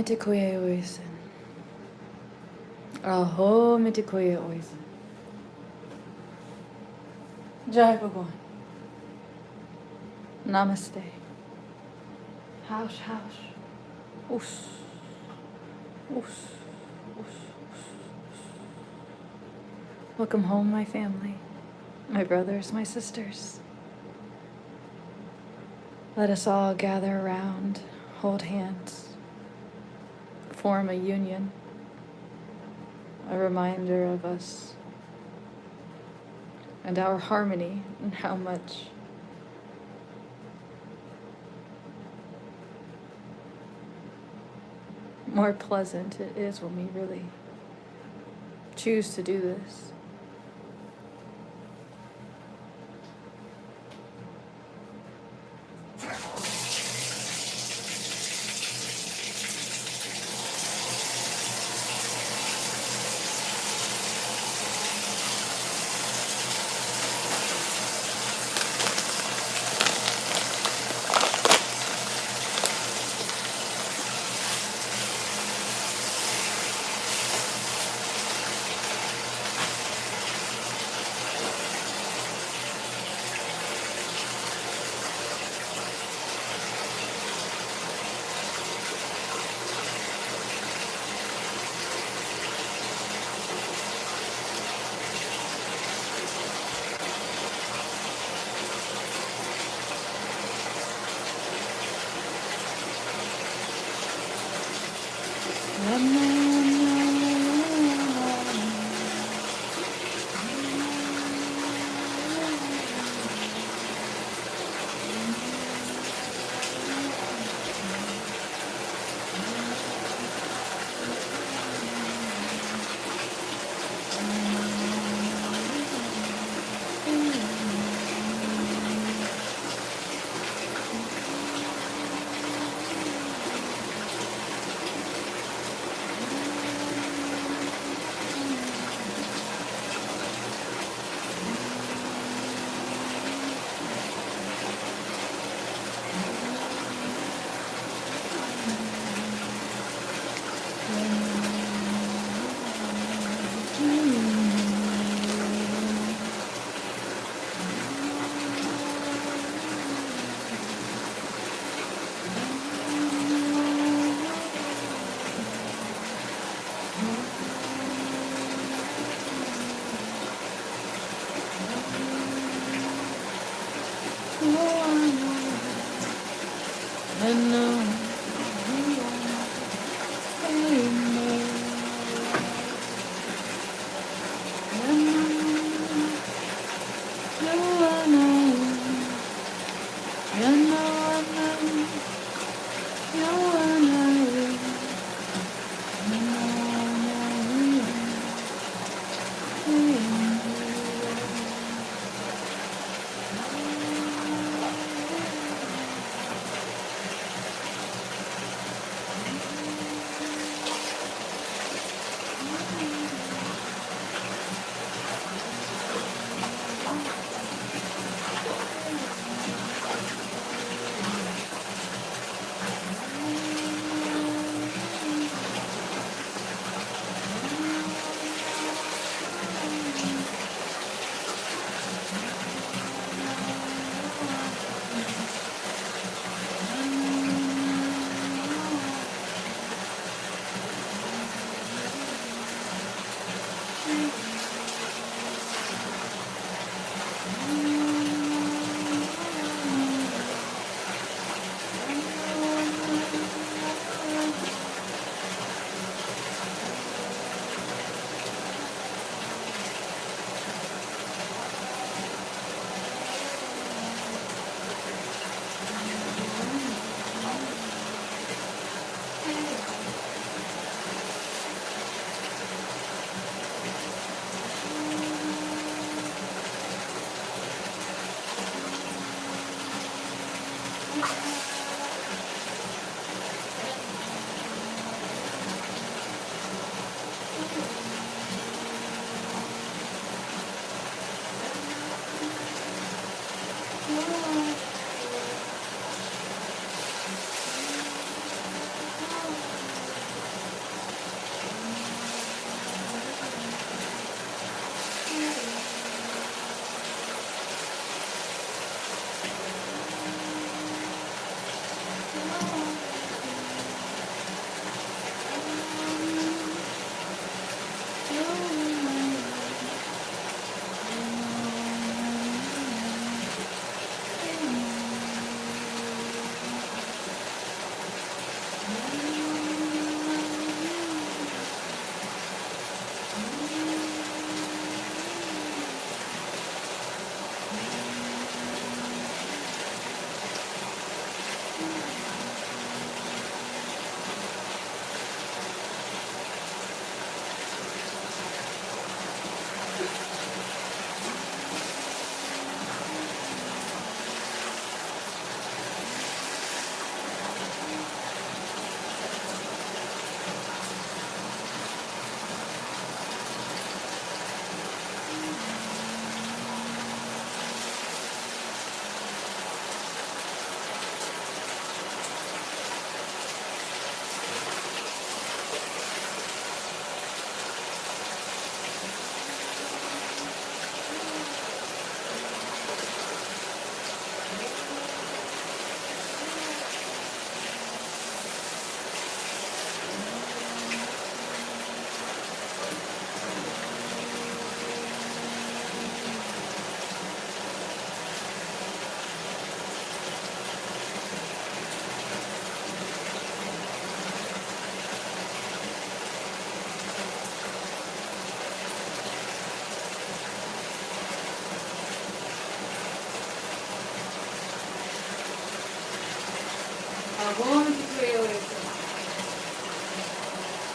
mitikoye oisen. Aho mitikoye oisen. Jai Bhagwan. Namaste. House, house. Oos. Oos. Oos. Welcome home, my family, my brothers, my sisters. Let us all gather around, hold hands, form a union, a reminder of us and our harmony and how much more pleasant it is when we really choose to do this.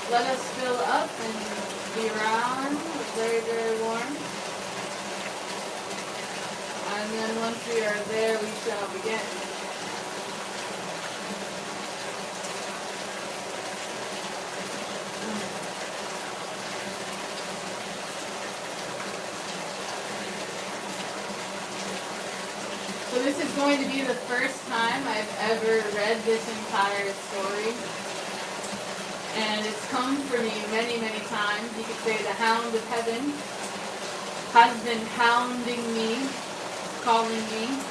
Let us fill up and be around. It's very, very warm. And then once we are there, we shall begin. So this is going to be the first time I've ever read this entire story. And it's come for me many, many times. You could say the hound of heaven has been hounding me, calling me.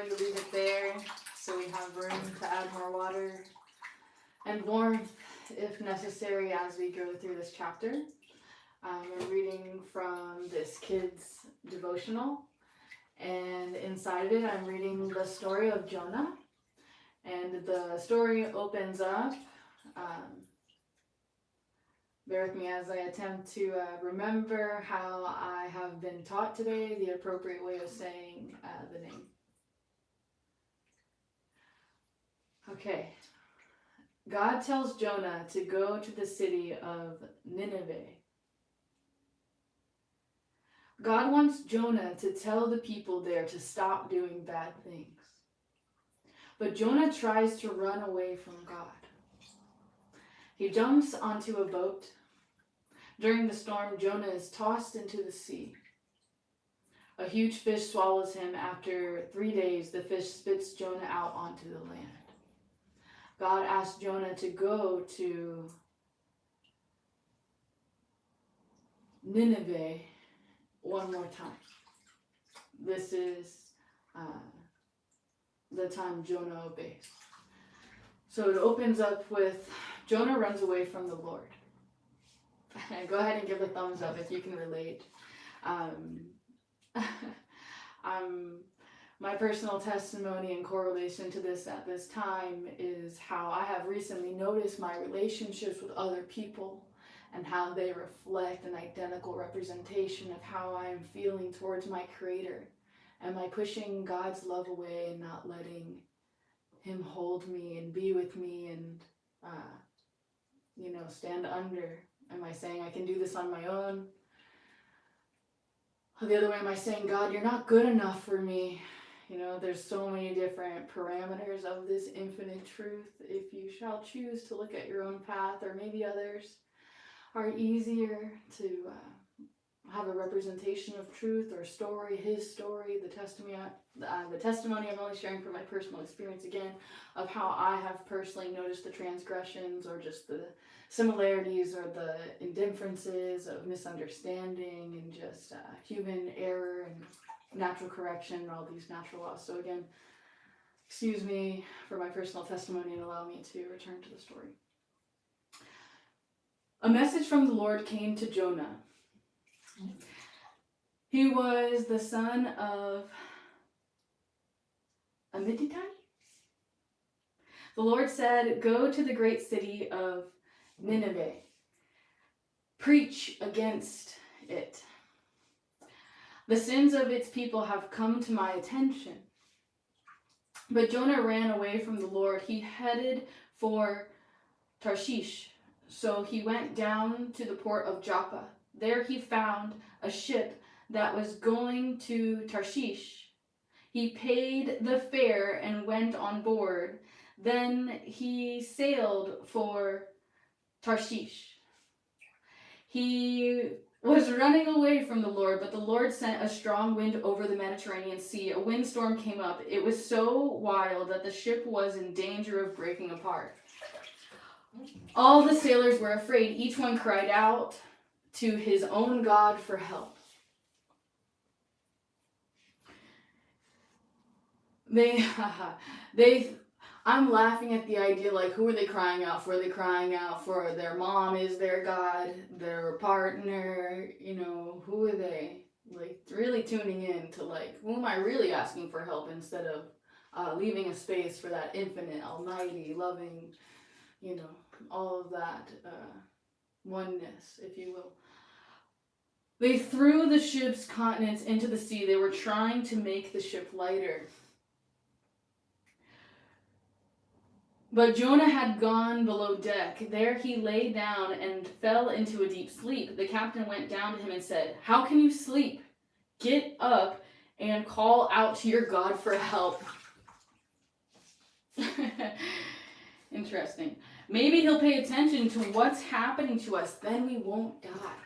To leave it there so we have room to add more water and warmth if necessary as we go through this chapter. We're reading from this kid's devotional, and inside of it I'm reading the story of Jonah, and the story opens up, bear with me as I attempt to remember how I have been taught today the appropriate way of saying the name. Okay. God tells Jonah to go to the city of Nineveh. God wants Jonah to tell the people there to stop doing bad things. But Jonah tries to run away from God. He jumps onto a boat. During the storm, Jonah is tossed into the sea. A huge fish swallows him. After 3 days, the fish spits Jonah out onto the land. God asked Jonah to go to Nineveh one more time. This is the time Jonah obeys. So it opens up with Jonah runs away from the Lord. Go ahead and give a thumbs up if you can relate. My personal testimony in correlation to this at this time is how I have recently noticed my relationships with other people and how they reflect an identical representation of how I am feeling towards my Creator. Am I pushing God's love away and not letting Him hold me and be with me and, stand under? Am I saying I can do this on my own? Or the other way, am I saying, God, you're not good enough for me? There's so many different parameters of this infinite truth. If you shall choose to look at your own path, or maybe others are easier to have a representation of truth or story, His story, the testimony I'm only sharing from my personal experience again, of how I have personally noticed the transgressions or just the similarities or the indifferences of misunderstanding and just human error and natural correction and all these natural laws. So again, excuse me for my personal testimony and allow me to return to the story. A message from the Lord came to Jonah. He was the son of Amittai. The Lord said, "Go to the great city of Nineveh. Preach against it. The sins of its people have come to my attention." But Jonah ran away from the Lord. He headed for Tarshish. So he went down to the port of Joppa. There he found a ship that was going to Tarshish. He paid the fare and went on board. Then he sailed for Tarshish. He was running away from the Lord, but the Lord sent a strong wind over the Mediterranean Sea. A windstorm came up. It was so wild that the ship was in danger of breaking apart. All the sailors were afraid. Each one cried out to his own God for help. I'm laughing at the idea, like, who are they crying out for? Are they crying out for their mom is their God, their partner, who are they? Like, really tuning in to, like, who am I really asking for help, instead of leaving a space for that infinite, almighty, loving, all of that oneness, if you will. They threw the ship's contents into the sea. They were trying to make the ship lighter. But Jonah had gone below deck. There he lay down and fell into a deep sleep. The captain went down to him and said, "How can you sleep? Get up and call out to your God for help." Interesting. Maybe he'll pay attention to what's happening to us, then we won't die.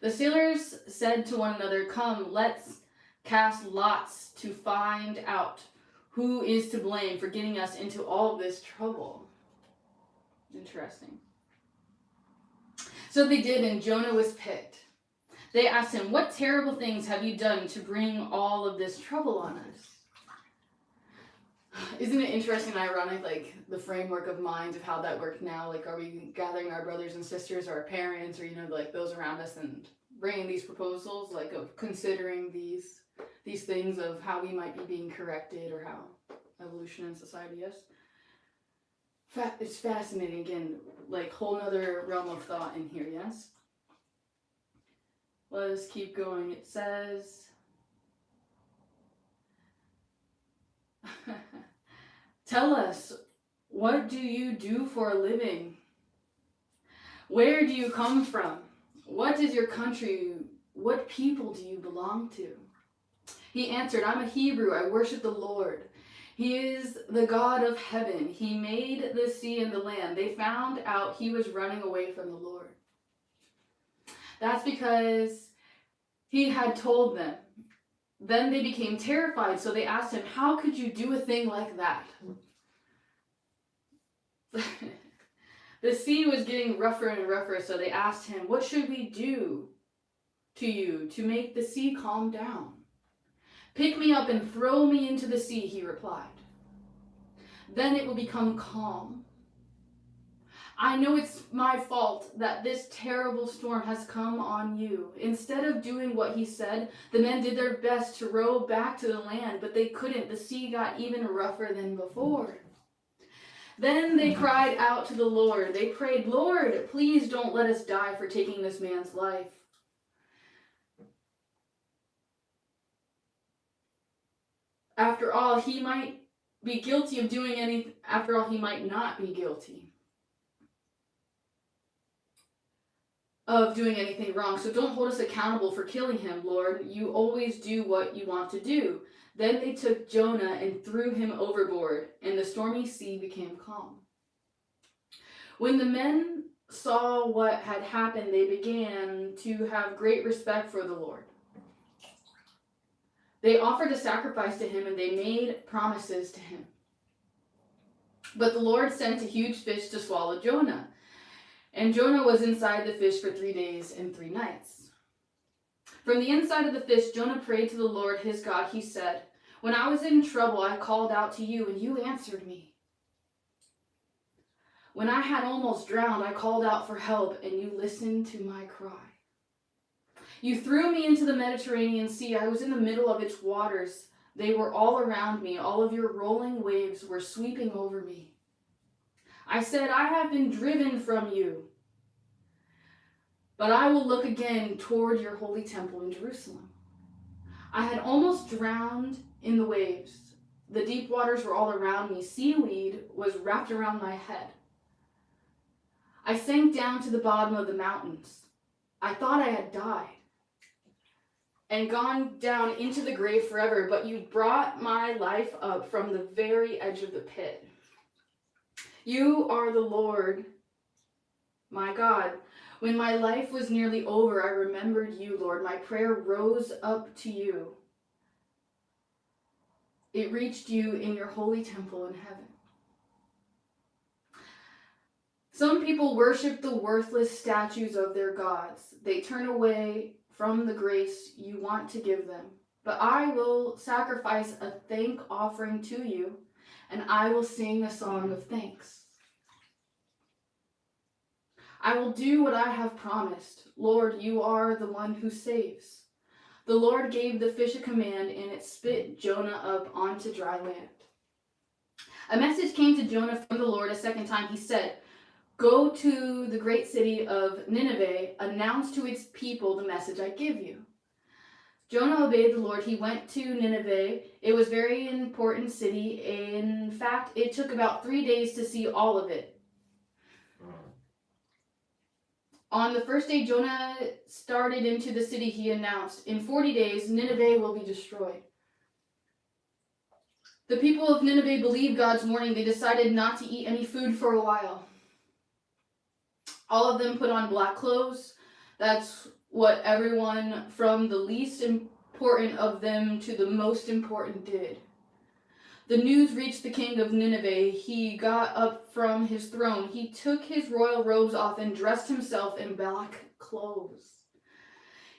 The sailors said to one another, "Come, let's cast lots to find out who is to blame for getting us into all this trouble." Interesting. So they did, and Jonah was picked. They asked him, "What terrible things have you done to bring all of this trouble on us?" Isn't it interesting and ironic, like, the framework of minds of how that worked now? Like, are we gathering our brothers and sisters or our parents or, like, those around us and bringing these proposals, like, of considering these things of how we might be being corrected, or how evolution and society is? It's fascinating, again, like, whole nother realm of thought in here, yes? Let us keep going. It says, "Tell us, what do you do for a living? Where do you come from? What is your country? What people do you belong to?" He answered, "I'm a Hebrew. I worship the Lord. He is the God of heaven. He made the sea and the land." They found out he was running away from the Lord. That's because he had told them. Then they became terrified, so they asked him, "How could you do a thing like that?" The sea was getting rougher and rougher, so they asked him, "What should we do to you to make the sea calm down?" "Pick me up and throw me into the sea," he replied. "Then it will become calm. I know it's my fault that this terrible storm has come on you." Instead of doing what he said, the men did their best to row back to the land, but they couldn't. The sea got even rougher than before. Then they cried out to the Lord. They prayed, "Lord, please don't let us die for taking this man's life. After all, he might be guilty of doing anything. After all, he might not be guilty of doing anything wrong. So don't hold us accountable for killing him, Lord. You always do what you want to do." Then they took Jonah and threw him overboard, and the stormy sea became calm. When the men saw what had happened, they began to have great respect for the Lord. They offered a sacrifice to him, and they made promises to him. But the Lord sent a huge fish to swallow Jonah, and Jonah was inside the fish for 3 days and 3 nights. From the inside of the fish, Jonah prayed to the Lord his God. He said, "When I was in trouble, I called out to you, and you answered me. When I had almost drowned, I called out for help, and you listened to my cry. You threw me into the Mediterranean Sea. I was in the middle of its waters. They were all around me. All of your rolling waves were sweeping over me. I said, I have been driven from you. But I will look again toward your holy temple in Jerusalem. I had almost drowned in the waves. The deep waters were all around me. Seaweed was wrapped around my head. I sank down to the bottom of the mountains. I thought I had died and gone down into the grave forever, but you brought my life up from the very edge of the pit. You are the Lord, my God. When my life was nearly over, I remembered you, Lord. My prayer rose up to you. It reached you in your holy temple in heaven. Some people worship the worthless statues of their gods. They turn away from the grace you want to give them. But I will sacrifice a thank offering to you, and I will sing a song of thanks. I will do what I have promised. Lord, you are the one who saves. The Lord gave the fish a command, and it spit Jonah up onto dry land. A message came to Jonah from the Lord a second time. He said, "Go to the great city of Nineveh, announce to its people the message I give you." Jonah obeyed the Lord. He went to Nineveh. It was a very important city. In fact, it took about 3 days to see all of it. On the first day Jonah started into the city, he announced, "In 40 days, Nineveh will be destroyed." The people of Nineveh believed God's warning. They decided not to eat any food for a while. All of them put on black clothes. That's what everyone from the least important of them to the most important did. The news reached the king of Nineveh. He got up from his throne. He took his royal robes off and dressed himself in black clothes.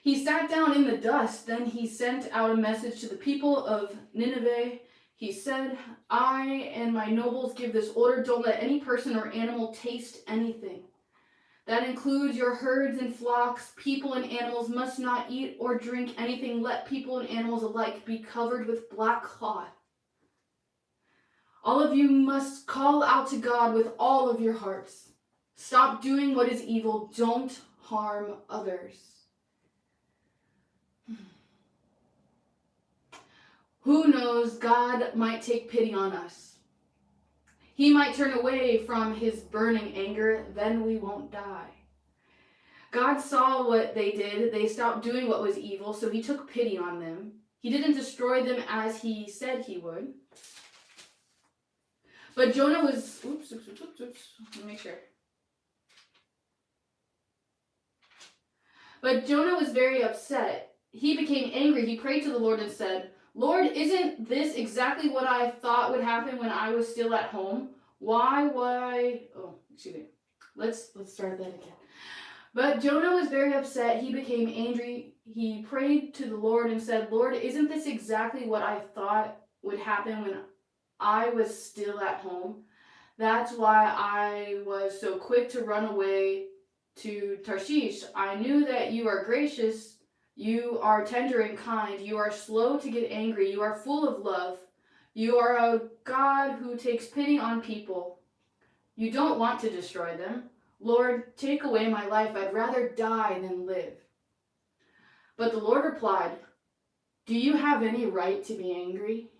He sat down in the dust. Then he sent out a message to the people of Nineveh. He said, "I and my nobles give this order: don't let any person or animal taste anything. That includes your herds and flocks. People and animals must not eat or drink anything. Let people and animals alike be covered with black cloth. All of you must call out to God with all of your hearts. Stop doing what is evil. Don't harm others." Who knows, God might take pity on us. He might turn away from his burning anger, then we won't die. God saw what they did. They stopped doing what was evil, so he took pity on them. He didn't destroy them as he said he would. But Jonah was, let me make sure. But Jonah was very upset. He became angry. He prayed to the Lord and said, "Lord, isn't this exactly what I thought would happen when I was still at home? Let's start that again." But Jonah was very upset. He became angry. He prayed to the Lord and said, "Lord, isn't this exactly what I thought would happen when I was still at home? That's why I was so quick to run away to Tarshish. I knew that you are gracious, you are tender and kind, you are slow to get angry, you are full of love. You are a God who takes pity on people. You don't want to destroy them. Lord, take away my life. I'd rather die than live." But the Lord replied, "Do you have any right to be angry?"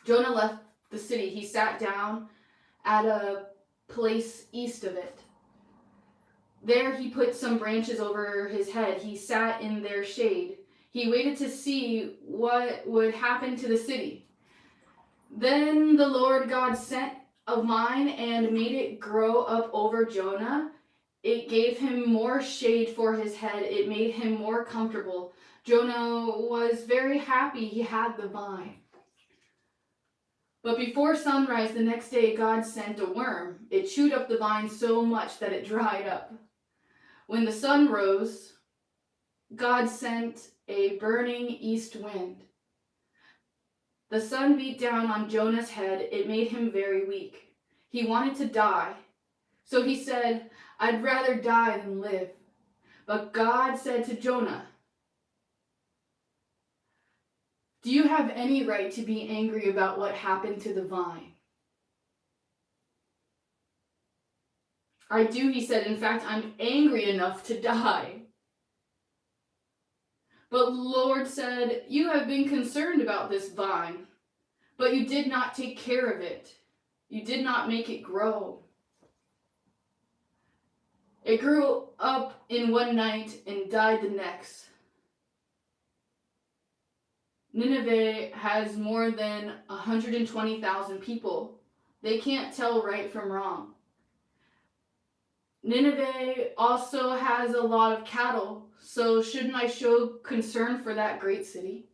Jonah left the city. He sat down at a place east of it. There he put some branches over his head. He sat in their shade. He waited to see what would happen to the city. Then the Lord God sent a vine and made it grow up over Jonah. It gave him more shade for his head. It made him more comfortable. Jonah was very happy he had the vine. But before sunrise the next day, God sent a worm. It chewed up the vine so much that it dried up. When the sun rose, God sent a burning east wind. The sun beat down on Jonah's head. It made him very weak. He wanted to die. So he said, "I'd rather die than live." But God said to Jonah, "Do you have any right to be angry about what happened to the vine?" "I do," he said. "In fact, I'm angry enough to die." But the Lord said, "You have been concerned about this vine, but you did not take care of it. You did not make it grow. It grew up in one night and died the next." Nineveh has more than 120,000 people. They can't tell right from wrong. Nineveh also has a lot of cattle, so shouldn't I show concern for that great city?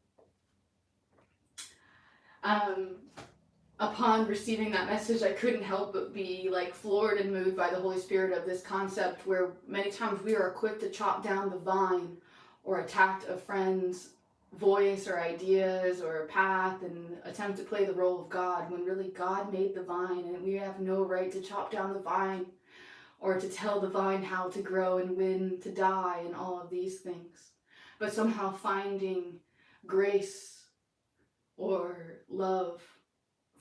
Upon receiving that message, I couldn't help but be like floored and moved by the Holy Spirit of this concept where many times we are quick to chop down the vine or attack a friend's voice or ideas or path and attempt to play the role of God when really God made the vine and we have no right to chop down the vine or to tell the vine how to grow and when to die and all of these things. But somehow finding grace or love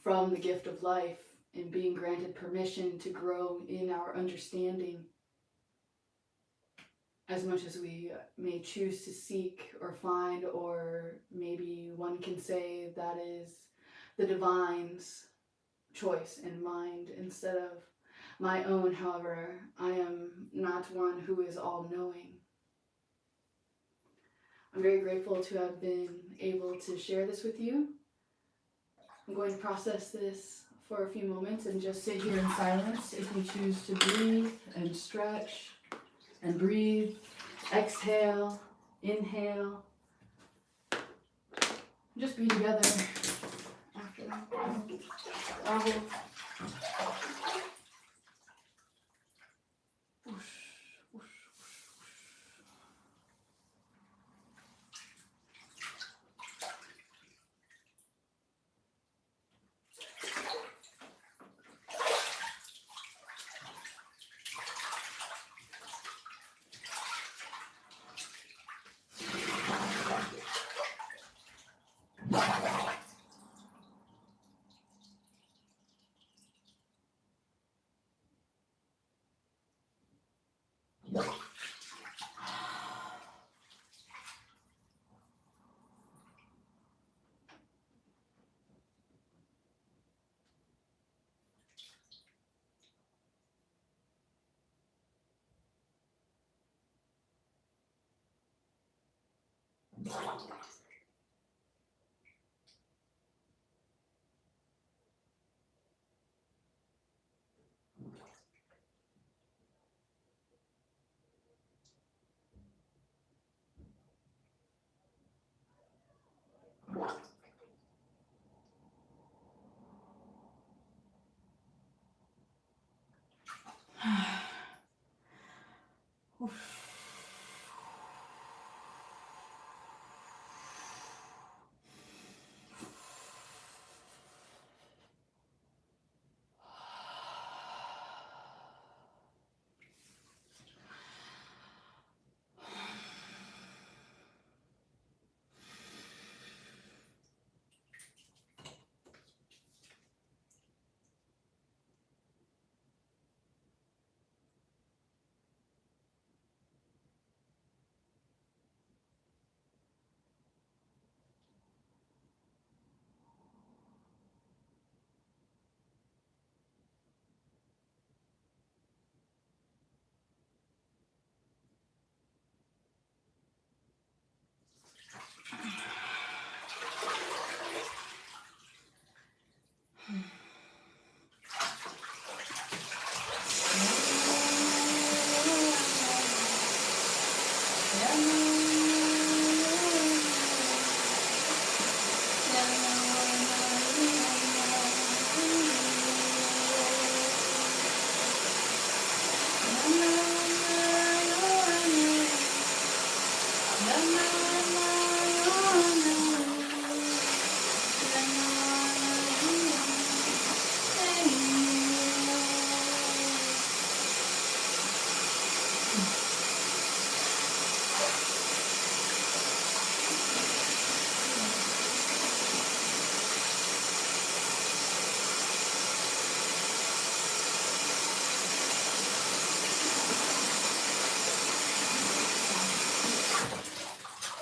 from the gift of life and being granted permission to grow in our understanding as much as we may choose to seek or find, or maybe one can say that is the divine's choice and mind instead of my own. However, I am not one who is all-knowing. I'm very grateful to have been able to share this with you. I'm going to process this for a few moments and just sit here in silence if you choose to breathe and stretch and breathe, exhale, inhale. Just be together after that. Bravo.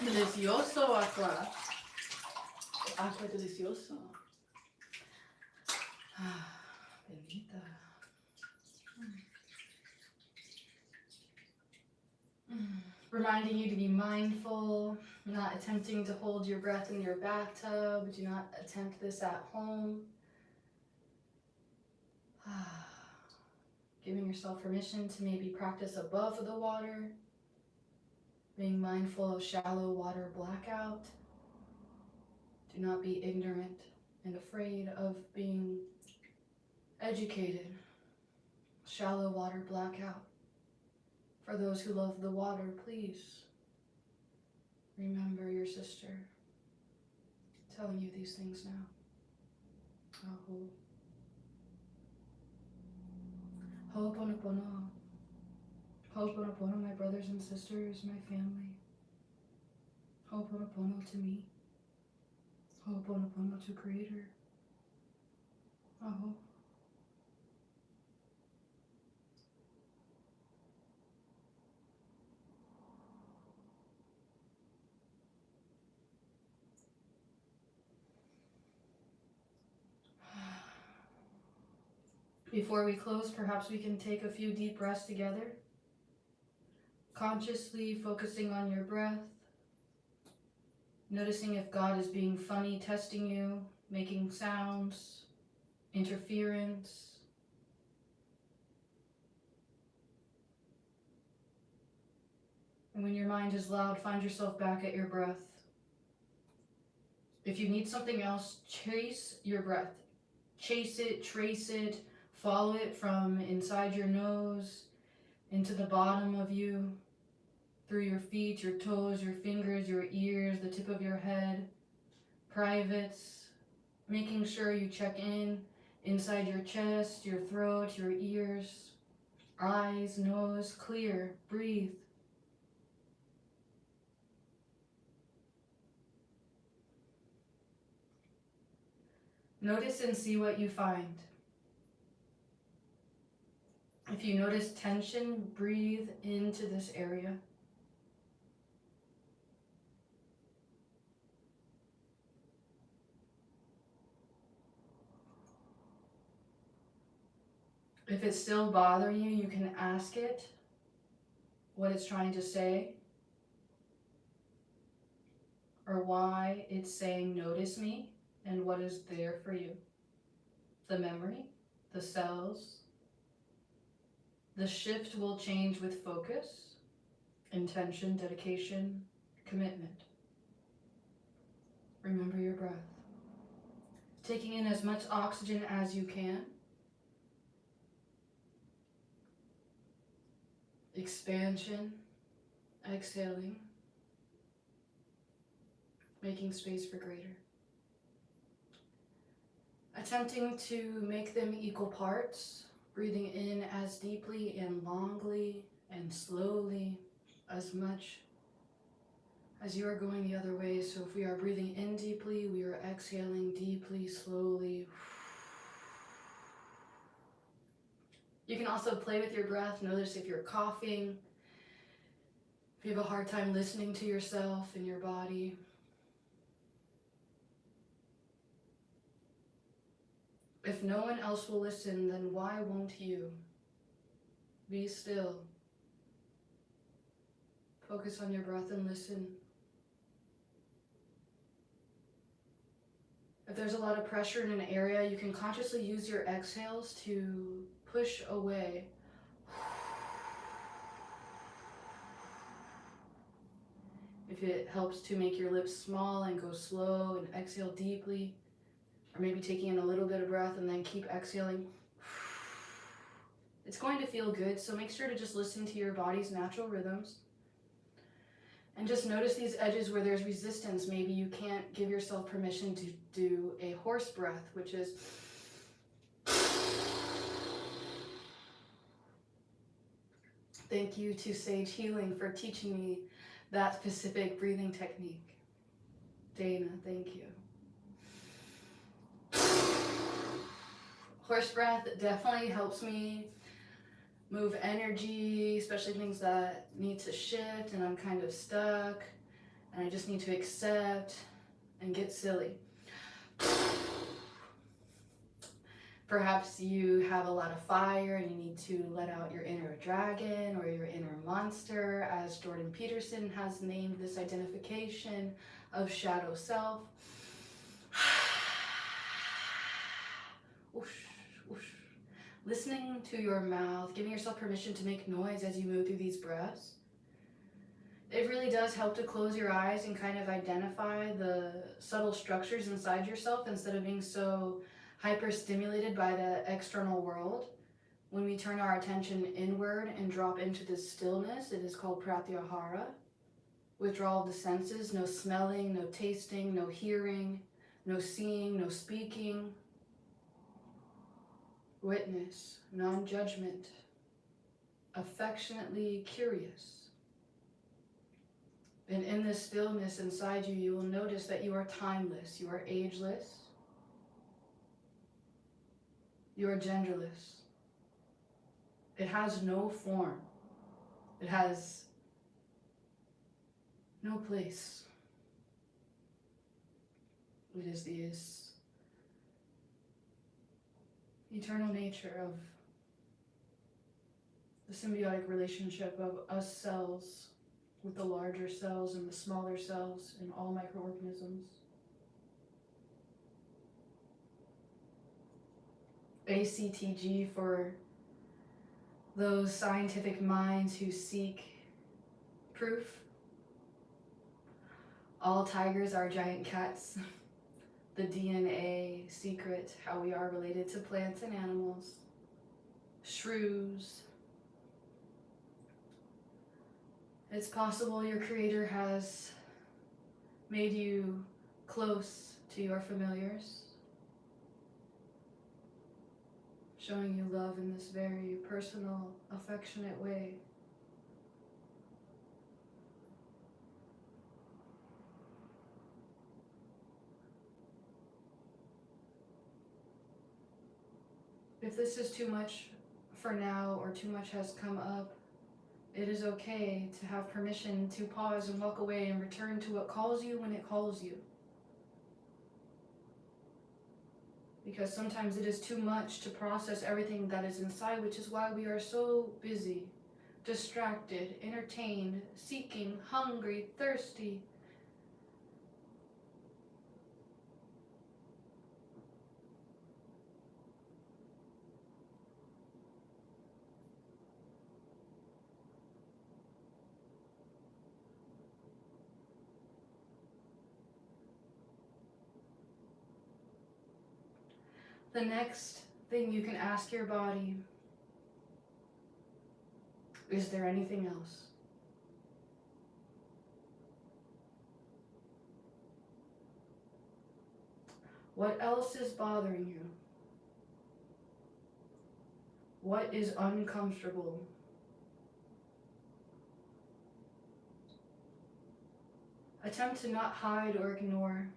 Delicioso aqua. Aqua delicioso. Bendita. Reminding you to be mindful, not attempting to hold your breath in your bathtub. Do not attempt this at home. Giving yourself permission to maybe practice above the water, being mindful of shallow water blackout. Do not be ignorant and afraid of being educated. Shallow water blackout. For those who love the water, please remember your sister telling you these things now. Aho. Ho'oponopono. Ho'oponopono, my brothers and sisters, my family. Ho'oponopono to me. Ho'oponopono to Creator. Aho. Before we close, perhaps we can take a few deep breaths together. Consciously focusing on your breath. Noticing if God is being funny, testing you, making sounds, interference. And when your mind is loud, find yourself back at your breath. If you need something else, chase your breath. Chase it, trace it, follow it from inside your nose, into the bottom of you, through your feet, your toes, your fingers, your ears, the tip of your head, privates, making sure you check in inside your chest, your throat, your ears, eyes, nose, clear, breathe. Notice and see what you find. If you notice tension, breathe into this area. If it's still bothering you, you can ask it what it's trying to say, or why it's saying notice me, and what is there for you. The memory, the cells. The shift will change with focus, intention, dedication, commitment. Remember your breath. Taking in as much oxygen as you can. Expansion, exhaling, making space for greater. Attempting to make them equal parts, breathing in as deeply and longly and slowly as much as you are going the other way. So if we are breathing in deeply, we are exhaling deeply, slowly. You can also play with your breath. Notice if you're coughing, if you have a hard time listening to yourself and your body. If no one else will listen, then why won't you? Be still. Focus on your breath and listen. If there's a lot of pressure in an area, you can consciously use your exhales to push away. If it helps to make your lips small and go slow and exhale deeply, or maybe taking in a little bit of breath and then keep exhaling. It's going to feel good, so make sure to just listen to your body's natural rhythms. And just notice these edges where there's resistance. Maybe you can't give yourself permission to do a horse breath, which is thank you to Sage Healing for teaching me that specific breathing technique. Dana, thank you. Horse breath definitely helps me move energy, especially things that need to shift and I'm kind of stuck and I just need to accept and get silly. Perhaps you have a lot of fire and you need to let out your inner dragon or your inner monster, as Jordan Peterson has named this identification of shadow self. Whoosh, whoosh. listening to your mouth, giving yourself permission to make noise as you move through these breaths. It really does help to close your eyes and kind of identify the subtle structures inside yourself instead of being so hyper-stimulated by the external world. When we turn our attention inward and drop into this stillness, it is called pratyahara. Withdrawal of the senses, no smelling, no tasting, no hearing, no seeing, no speaking. Witness, non-judgment, affectionately curious. And in this stillness inside you, you will notice that you are timeless, you are ageless, you are genderless. It has no form. It has no place. It is this eternal nature of the symbiotic relationship of us cells with the larger cells and the smaller cells in all microorganisms. ACTG for those scientific minds who seek proof. All tigers are giant cats. The DNA secret, how we are related to plants and animals. Shrews. It's possible your Creator has made you close to your familiars, showing you love in this very personal, affectionate way. If this is too much for now or too much has come up, it is okay to have permission to pause and walk away and return to what calls you when it calls you. Because sometimes it is too much to process everything that is inside, which is why we are so busy, distracted, entertained, seeking, hungry, thirsty. The next thing you can ask your body, is there anything else? What else is bothering you? What is uncomfortable? Attempt to not hide or ignore.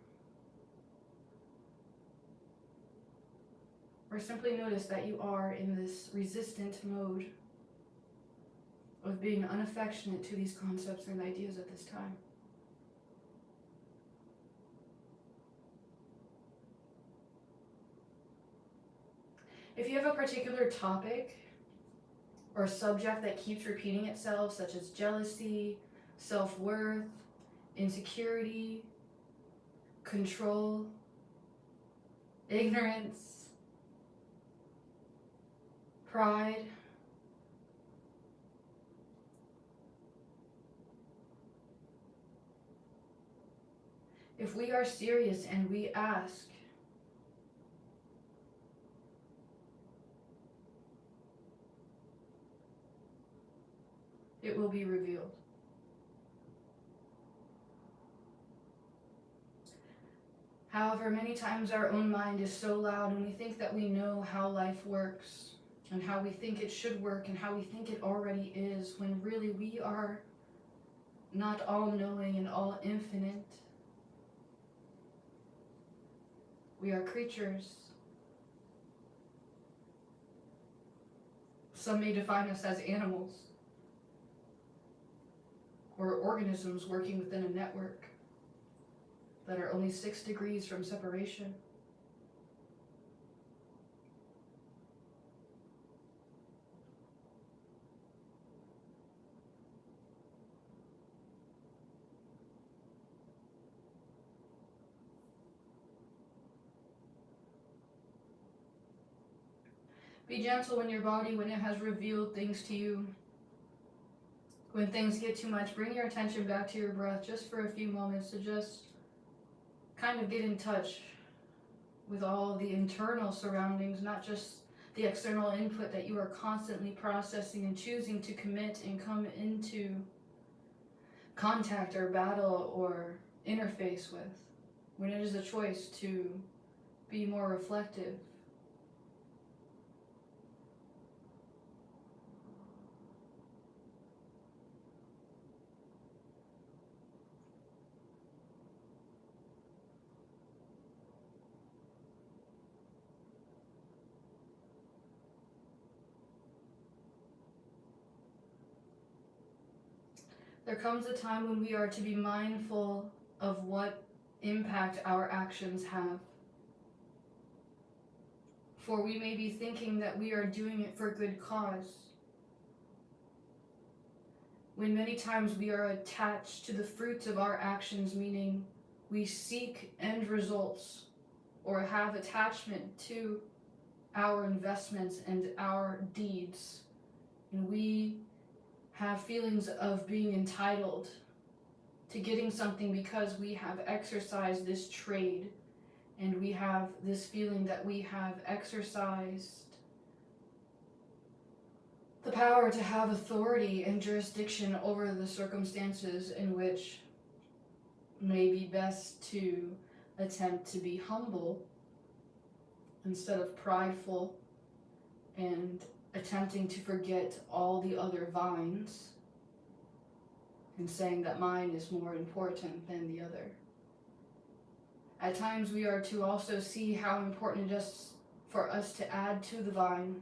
Or simply notice that you are in this resistant mode of being unaffectionate to these concepts and ideas at this time. If you have a particular topic or subject that keeps repeating itself, such as jealousy, self-worth, insecurity, control, ignorance, pride, if we are serious and we ask, it will be revealed. However, many times our own mind is so loud and we think that we know how life works and how we think it should work and how we think it already is, when really we are not all-knowing and all-infinite. We are creatures. Some may define us as animals or organisms working within a network that are only 6 degrees from separation. Be gentle in your body when it has revealed things to you. When things get too much, bring your attention back to your breath just for a few moments to just kind of get in touch with all the internal surroundings, not just the external input that you are constantly processing and choosing to commit and come into contact or battle or interface with, when it is a choice to be more reflective. There comes a time when we are to be mindful of what impact our actions have. For we may be thinking that we are doing it for good cause, when many times we are attached to the fruits of our actions, meaning we seek end results or have attachment to our investments and our deeds. And we have feelings of being entitled to getting something because we have exercised this trade, and we have this feeling that we have exercised the power to have authority and jurisdiction over the circumstances in which may be best to attempt to be humble instead of prideful and attempting to forget all the other vines and saying that mine is more important than the other. At times we are to also see how important it is for us to add to the vine,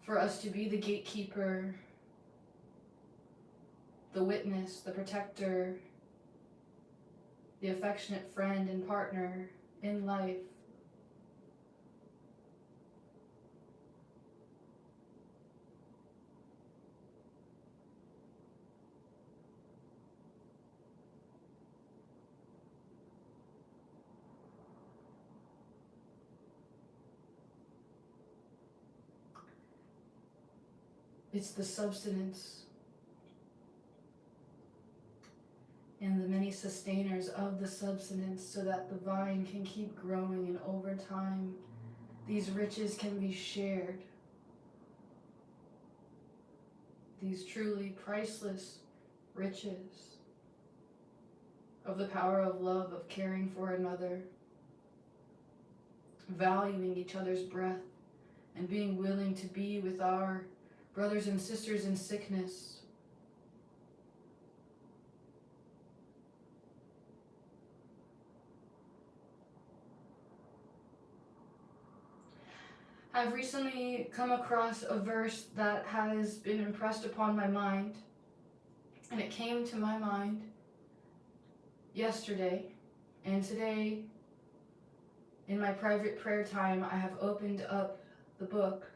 for us to be the gatekeeper, the witness, the protector, the affectionate friend and partner in life. It's the substance and the many sustainers of the substance so that the vine can keep growing, and over time these riches can be shared. These truly priceless riches of the power of love, of caring for another, valuing each other's breath, and being willing to be with our brothers and sisters in sickness. I've recently come across a verse that has been impressed upon my mind, and it came to my mind yesterday, and today in my private prayer time I have opened up the book,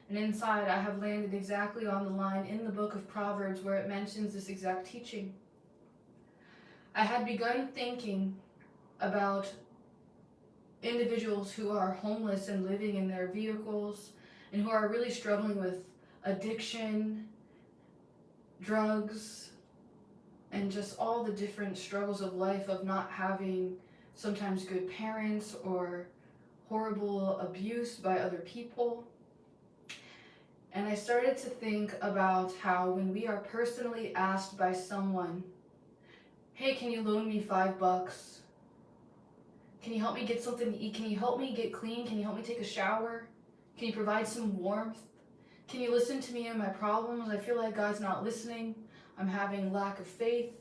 and inside I have landed exactly on the line in the book of Proverbs where it mentions this exact teaching. I had begun thinking about individuals who are homeless and living in their vehicles, and who are really struggling with addiction, drugs, and just all the different struggles of life, of not having sometimes good parents or horrible abuse by other people. And I started to think about how when we are personally asked by someone, hey, can you loan me $5? Can you help me get something to eat? Can you help me get clean? Can you help me take a shower? Can you provide some warmth? Can you listen to me and my problems? I feel like God's not listening. I'm having lack of faith.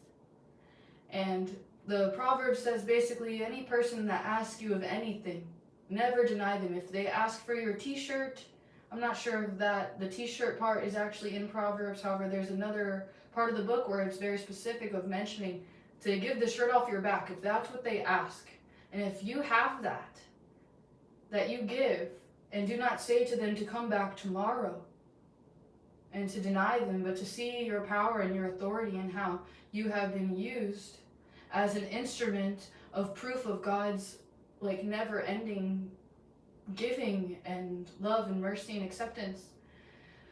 And the proverb says basically any person that asks you of anything, never deny them. If they ask for your t-shirt, I'm not sure if that the t-shirt part is actually in Proverbs. However, there's another part of the book where it's very specific of mentioning to give the shirt off your back if that's what they ask. And if you have that you give, and do not say to them to come back tomorrow and to deny them, but to see your power and your authority and how you have been used as an instrument of proof of God's never-ending giving and love and mercy and acceptance.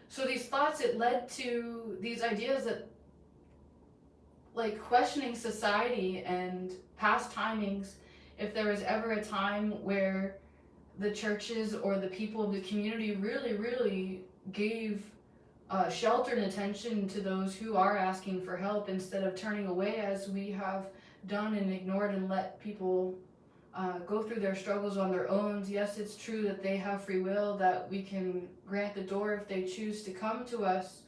So these thoughts, it led to these ideas that, like, questioning society and past timings, if there was ever a time where the churches or the people of the community really gave shelter and attention to those who are asking for help, instead of turning away as we have done and ignored and let people go through their struggles on their own. Yes, it's true that they have free will, that we can grant the door if they choose to come to us,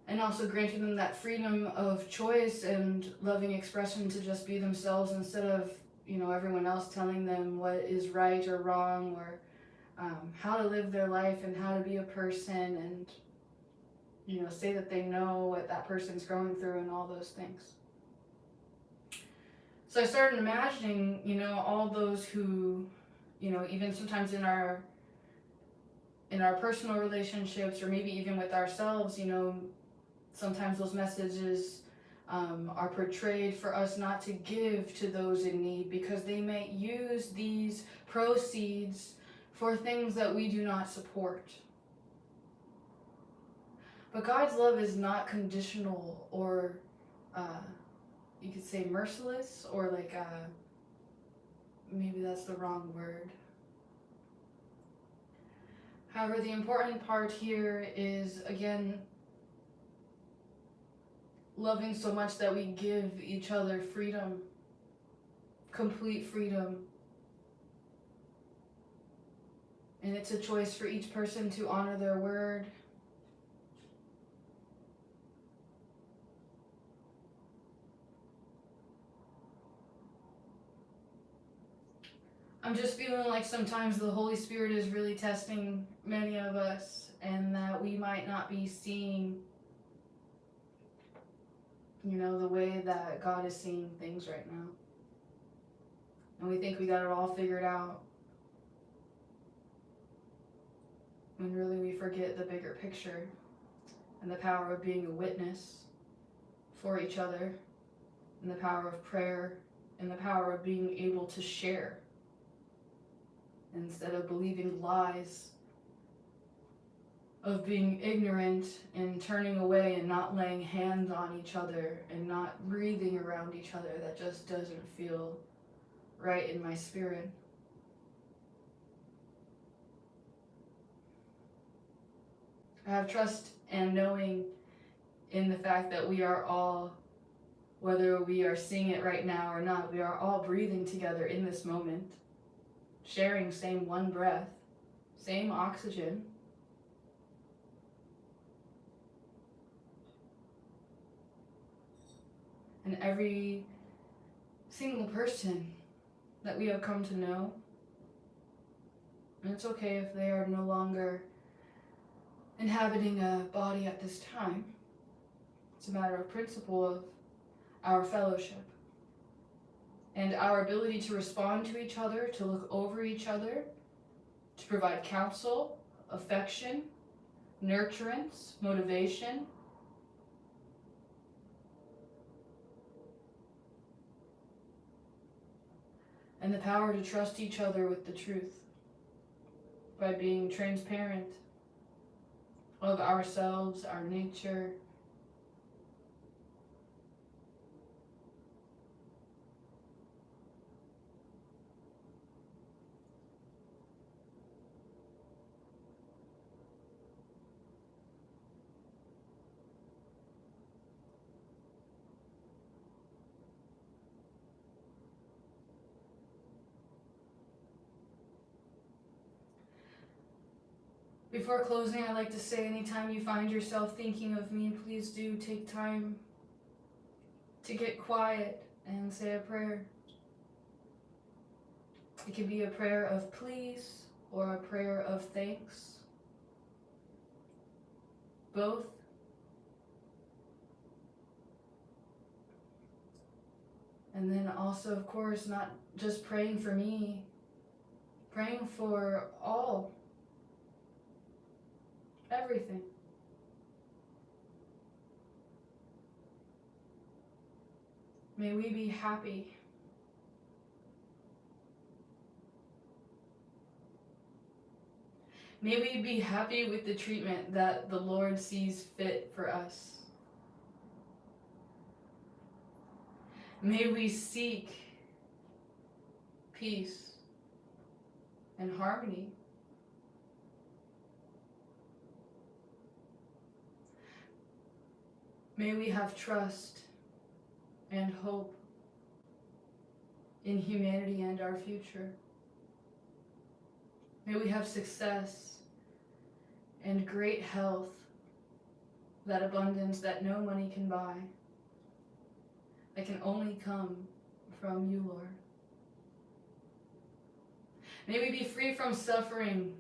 and also granting them that freedom of choice and loving expression to just be themselves, instead of, everyone else telling them what is right or wrong, or how to live their life and how to be a person, and say that they know what that person's going through and all those things. So I started imagining, all those who, even sometimes in our personal relationships, or maybe even with ourselves, sometimes those messages are portrayed for us not to give to those in need, because they may use these proceeds for things that we do not support. But God's love is not conditional, or you could say merciless, or like maybe that's the wrong word. However, the important part here is, again, loving so much that we give each other freedom, complete freedom. And it's a choice for each person to honor their word. I'm just feeling like sometimes the Holy Spirit is really testing many of us, and that we might not be seeing, the way that God is seeing things right now. And we think we got it all figured out. When really we forget the bigger picture and the power of being a witness for each other, and the power of prayer, and the power of being able to share instead of believing lies, of being ignorant and turning away and not laying hands on each other and not breathing around each other. That just doesn't feel right in my spirit. I have trust and knowing in the fact that we are all, whether we are seeing it right now or not, we are all breathing together in this moment, sharing same one breath, same oxygen. And every single person that we have come to know, and it's okay if they are no longer inhabiting a body at this time. It's a matter of principle of our fellowship and our ability to respond to each other, to look over each other, to provide counsel, affection, nurturance, motivation. And the power to trust each other with the truth by being transparent of ourselves, our nature. Before closing, I'd like to say, anytime you find yourself thinking of me, please do take time to get quiet and say a prayer. It can be a prayer of please or a prayer of thanks. Both. And then also, of course, not just praying for me, praying for all. Everything. May we be happy. May we be happy with the treatment that the Lord sees fit for us. May we seek peace and harmony. May we have trust and hope in humanity and our future. May we have success and great health, that abundance that no money can buy, that can only come from you, Lord. May we be free from suffering,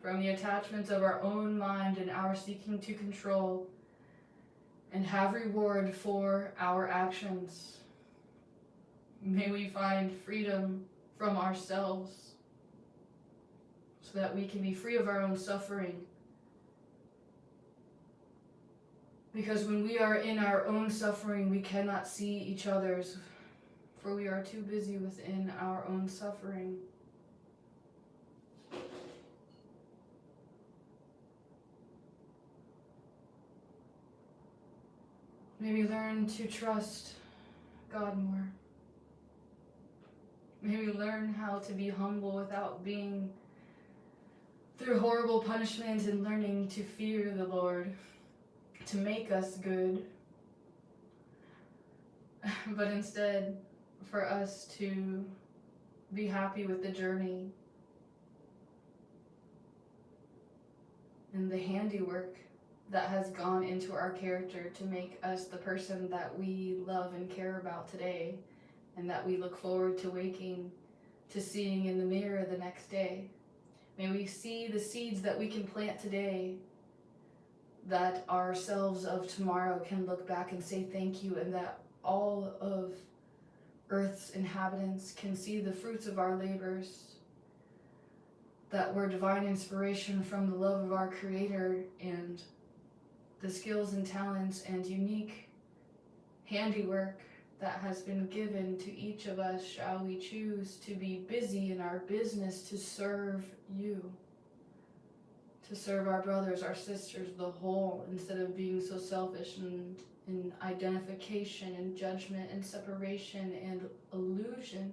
from the attachments of our own mind and our seeking to control, and have reward for our actions. May we find freedom from ourselves so that we can be free of our own suffering. Because when we are in our own suffering, we cannot see each other's, for we are too busy within our own suffering. May we learn to trust God more. May we learn how to be humble without being through horrible punishment, and learning to fear the Lord, to make us good, but instead for us to be happy with the journey and the handiwork that has gone into our character to make us the person that we love and care about today, and that we look forward to waking to seeing in the mirror the next day. May we see the seeds that we can plant today, that ourselves of tomorrow can look back and say thank you, and that all of Earth's inhabitants can see the fruits of our labors, that we're divine inspiration from the love of our Creator, and the skills and talents and unique handiwork that has been given to each of us. Shall we choose to be busy in our business to serve you, to serve our brothers, our sisters, the whole, instead of being so selfish and in identification and judgment and separation and illusion.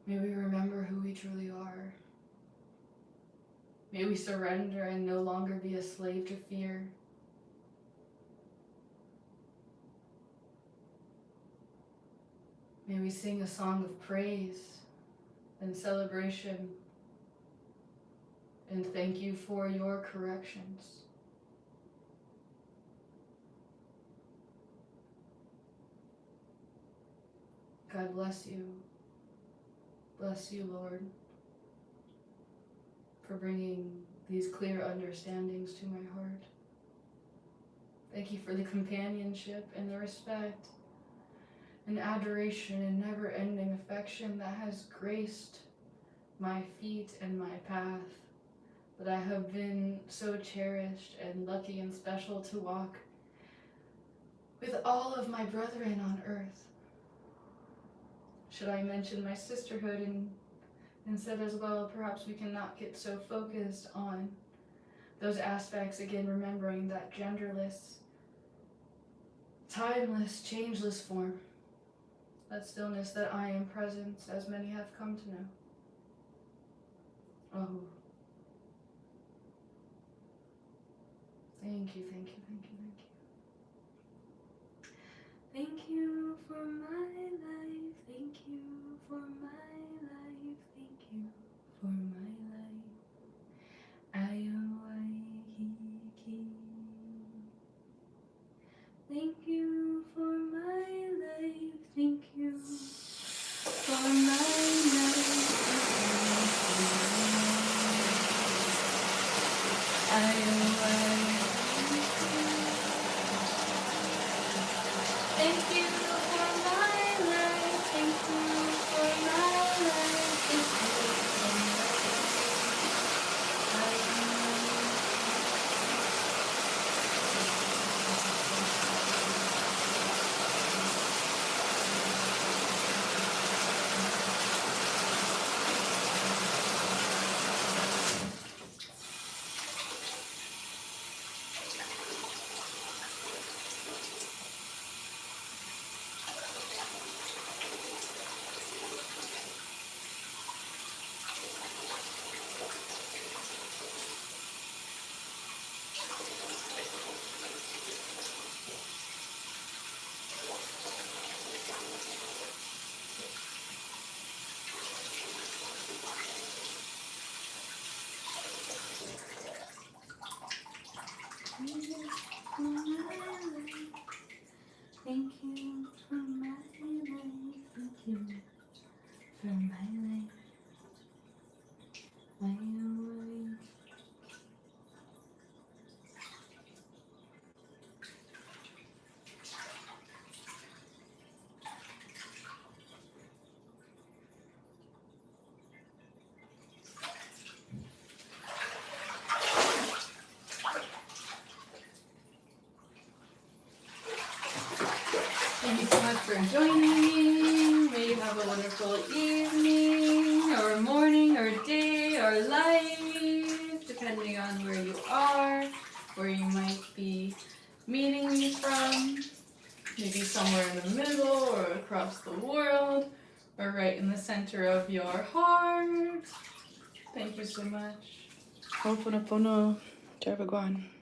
May we remember who we truly are. May we surrender and no longer be a slave to fear. May we sing a song of praise and celebration, and thank you for your corrections. God bless you. Bless you, Lord, for bringing these clear understandings to my heart. Thank you for the companionship and the respect and adoration and never-ending affection that has graced my feet and my path, that I have been so cherished and lucky and special to walk with all of my brethren on earth. Should I mention my sisterhood and said as well, perhaps we cannot get so focused on those aspects, again remembering that genderless, timeless, changeless form, that stillness, that I am presence, as many have come to know. Oh, thank you, thank you, thank you, thank you. Thank you for my life, thank you for my life, thank you for my life. I am Waihiki. Thank you for my life, thank you for my life. I am Waihiki. Thank you for my life, thank you for my life, thank you Thank you for my life. Thank you for my life. My life. Thank you so much for joining me. May you have a wonderful evening, or morning, or day, or life, depending on where you are, where you might be meeting me from. Maybe somewhere in the middle, or across the world, or right in the center of your heart. Thank you so much. Ho'oponopono. Jarvagwan.